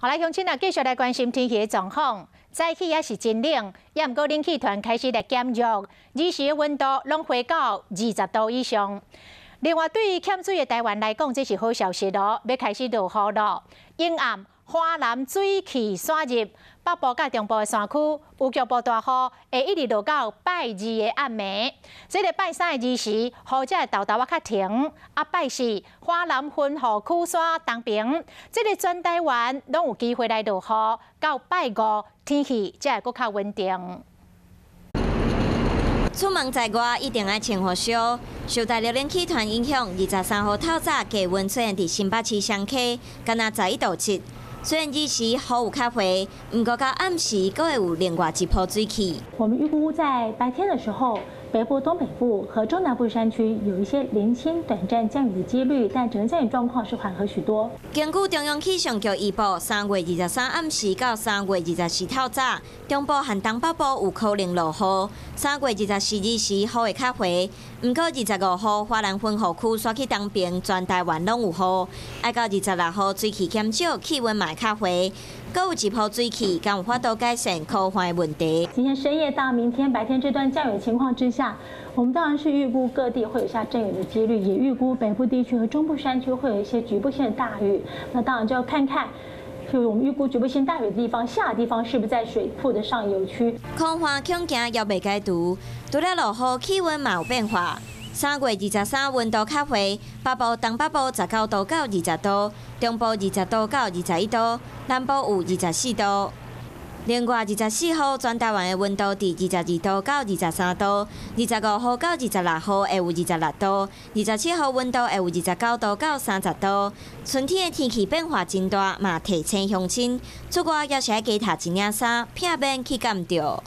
好来，乡亲啊，继续来关心天气的状况。早起也是真冷，也毋过冷气团开始来减弱，日时的温度拢回到20度以上。另外，对于欠水的台湾来讲，这是好消息咯，要开始落雨咯。阴暗，华南水汽散入，北部甲中部的山区有局部大雨，会一直落到拜二的暗暝。这个拜三的日时，雨才会豆豆较停。拜四，华南分河区山东平，这个全台湾拢有机会来落雨。到拜五，天气才会搁较稳定。出门在外一定要穿雨袖。受大陆冷气团影响，23号透早低温出现伫新北市双溪，敢若11度7。虽然日时雨有较回，不过到暗时阁会有另外一波水汽。我们预估在白天的时候，北部、东北部和中南部山区有一些零星短暂降雨的几率，但整个降雨状况是缓和许多。根据中央气象局预报，3月23暗时到3月24透早，中部和东北部有可能落雨。3月24日时雨会较回，不过25号华南分河区刷去东边，全台湾拢有雨。爱到26号水汽减少，气温嘛较回，阁有一波水汽，敢有法度改善可患的问题。今天深夜到明天白天这段降雨情况之下，我们当然是预估各地会有下阵雨的几率，也预估北部地区和中部山区会有一些局部性的大雨。那当然就要看看，就是我们预估局部性大雨的地方，下的地方是不是在水库的上游区。空环恐惊也未解除，除了落雨，气温嘛有变化。3月23温度较回，北部、东北部19度到20度，中部20度到21度，南部有24度。另外，24号全台湾的温度伫22度到23度，25号到26号会有26度，27号温度会有29度到30度。春天的天气变化真大，嘛提醒乡亲出外要是爱加套一领衫，避免去感着。